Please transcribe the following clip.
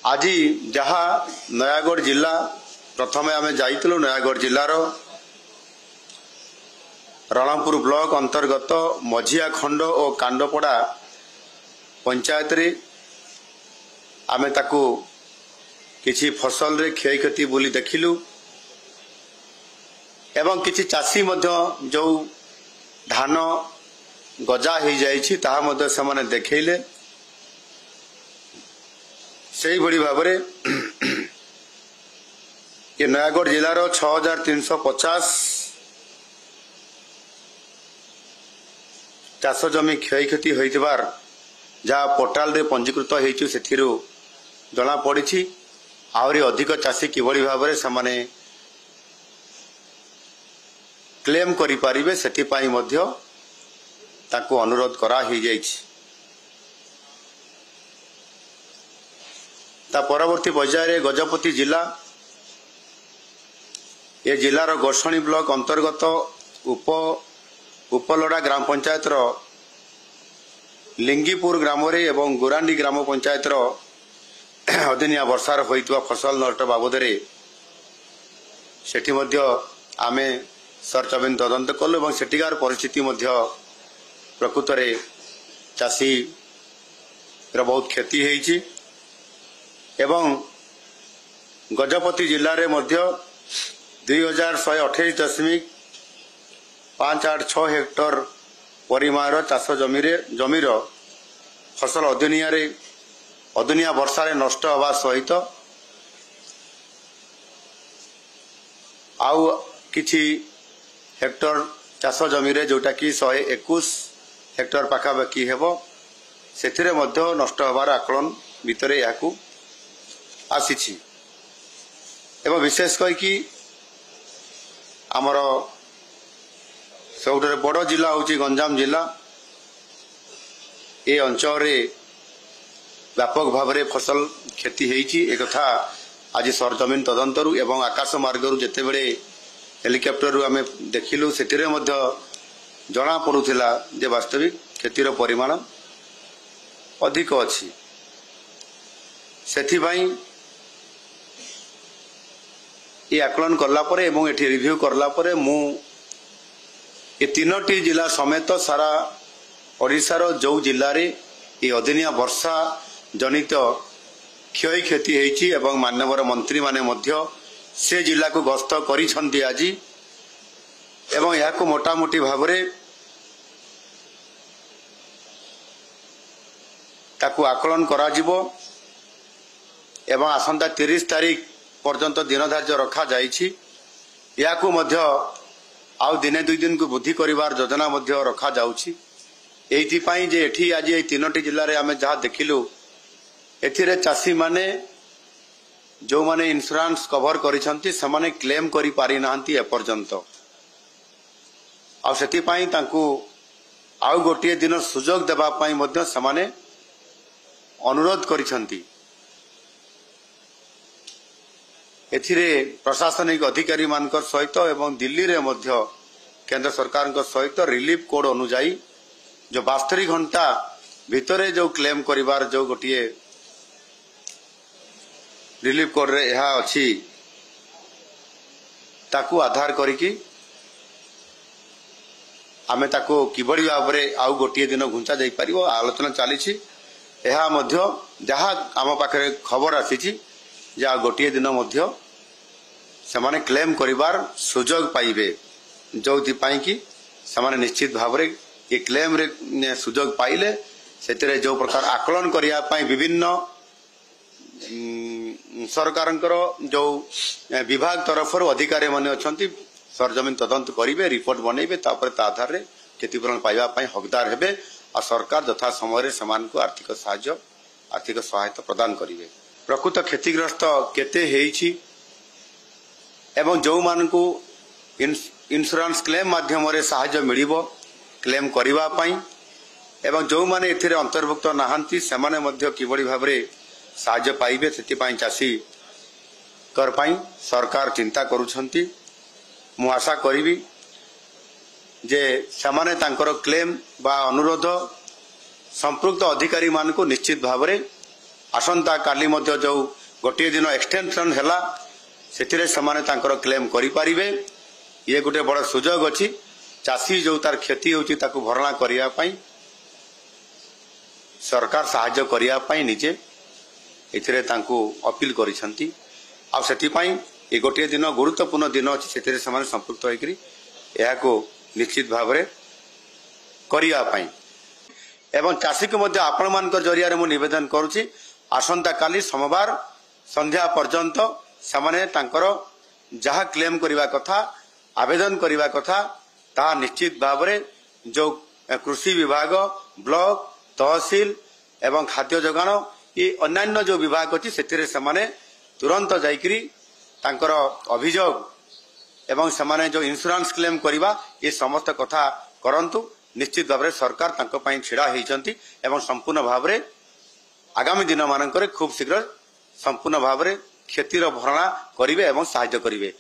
आज जहाँ नयागढ़ जिला प्रथम आम जाइलु नयागढ़ जिलार रणपुर ब्लॉक अंतर्गत मझिया खंड और कांडपड़ा पंचायत रे आमे ताकू किछि फसल रे क्षय क्षति बोली देखिलु एवं किछि चाषी मध्य जो धान गजा हो जाइछि ताहा मध्य समाने देखैले से भली भाव ये नयागढ़ जिलार 6350 चाष जमी क्षय क्षति होइतिबार जहाँ पोर्टाल रे पंजीकृत होइछु सेथिरु जना पड़ी आहरी अधिक चाषी किभली भाव समाने क्लेम करि पारिबे सेथिपाई मध्य ताकू अनुरोध करा ही जाइछि। ता परवर्ती पर्याय गजपति जिला ये जिलार गोरसणी ब्लॉक अंतर्गत उपलोड़ा ग्राम पंचायत लिंगीपुर ग्राम रे एवं गुरांडी ग्राम पंचायत अदिनिया वर्षार होइतवा फसल नष्ट बाबद सेठी मध्य आमे सर्च अभियान तदंत कलु एवं सेठिकार परिस्थिति मध्य प्रकृत रे चाषी बहुत क्षति होइछि एवं गजपति जिले में मध्य 2128.586 हेक्टर परिमाण चाष जमीर फसल अदुनिया वर्षा रे नष्ट हवा सहित आउ किछि हेक्टर चाष जमीर जोटा कि 121 हेक्टर पाखापाखि हेबो सेथिरे मध्य नष्ट हवार आकलन भितरे याकू आसी एवं विशेष करके आमर सब बड़ जिला हूँ गंजाम जिला ये अंचल रे व्यापक भाव में फसल क्षति होती एक कथा आज सरजमीन तदंतरु एवं आकाश मार्गरु जेते बेले हेलिकॉप्टर आम देखिलु सेतिरे मध्य जना पड़ुथिला जे वास्तविक क्षतिर परिमाण अधिक अछि सेथिबाई ये आकलन करला परे एवं एठी रिव्यू करला परे मु ये तीनोटी जिला समेत सारा ओडिशार जो जिले रे ये अदिनिया वर्षा जनित क्षय क्षति होइछि एवं माननीय मंत्री माने मध्य से जिला को गस्त करिसंती आज एवं या को मोटामोटी भाव रे ताकू आकलन करा जिवो एवं आसंता 30 तारीख पर्यंत दिन धार्य रखा जाइछि या को मध्य आउ दिने दुई दिन को बुद्धि करिवार योजना मध्य रखा जाउछि एथि पई जे एठी आज ए तीनोटी जिल्ला रे आमे जहा देखिलु एथिरे चाषी माने जो माने इंश्योरेंस कवर करिसंती समाने क्लेम करि पारि नाहंती ए पर्यंत आ सेति पई तांकू आउ गोटिए दिन सुजोग देबा पई मध्य समाने अनुरोध करिसंती एथिरे प्रशासनिक अधिकारी मानक सहित एवं दिल्ली रे मध्य केंद्र सरकार सहित रिलीफ कोड अनुजाई जो 72 घंटा भितरे जो क्लेम करिवार जो गोटिए रिलीफ कोड रे यहा अछि ताकू आधार करिकी आमे ताकू किबड़ी भाव रे आउ गोटिए दिन घुंचा जाई परिबो आलोचना चली यहा मध्य जहा आम पाखरे खबर आसी जा गोटे दिन मध्य सेमाने क्लेम करिवार सुजोग पाइबे जो कि सेमाने निश्चित भाव रे ये क्लेम रे सुजोग पाइले सेतिरे जो प्रकार आकलन करिया पाई विभिन्न सरकारंकर जो विभाग तरफ अधिकारी माने अछंती सरजमीन तदंत करिवे रिपोर्ट बनैबे तापर ता आधार रे क्षतिपूरण पाइबा पाई हकदार हेबे आ सरकार यथा समय रे समान को आर्थिक सहायता आर्थिक सहायता प्रदान करेंगे। प्रकृत क्षतिग्रस्त केते हेइछि एवं जो मानकु इंश्योरेंस क्लेम माध्यम रे सहायता मिलिबो क्लेम करिवा पई एवं जो माने एथिरे अंतर्भुक्त नाहंती सेमाने मध्य किबड़ी भाबरे सहायता पाइबे सेति पई चासी कर पई सरकार चिंता करूछंती। मु आशा करिवि जे सेमाने तांकर क्लेम बा अनुरोध संपृक्त अधिकारी मानकु निश्चित भाबरे आसंता काली मध्य जो गोटे दिन एक्सटेंशन हैला सेथिरे समाने तांकर क्लेम करि पारिबे। ये गोटे बड़ सुजोग अछि चासी जो तार क्षति होछि ताकु भरणा करिया पई सरकार सहायता करिया पई निजे एथिरे तांकु अपील करिसंती। आ सेति पई ए गोटे दिन गुरुत्वपूर्ण दिन अछि सेथिरे समाने संपृक्त होइकरी एहाको निश्चित भाबरे करिया पई एवं चासी को मध्य आपण मानक जरिया रे मु निवेदन करूछि आसंता काली सोमवार संध्या पर्यंत समाने तांकर जहा क्लेम करिवा कथा आवेदन करिवा कथा ता निश्चित भाबरे जो कृषि विभाग ब्लॉक तहसील एवं खाद्य जोगाण ये अन्यान्य जो विभाग अछि सेतिरे समाने तुरंत जाइकरी तांकर अभियोग एवं समाने जो इंश्योरेंस क्लेम करिवा ये समस्त कथा करंतु। निश्चित भाव में सरकार तांको पई छिड़ा हेइचंती एवं संपूर्ण भाव में आगामी दिन मानकरे खूब शीघ्र संपूर्ण भाव में क्षतिर भरणा करिवे एवं सहायता करिवे।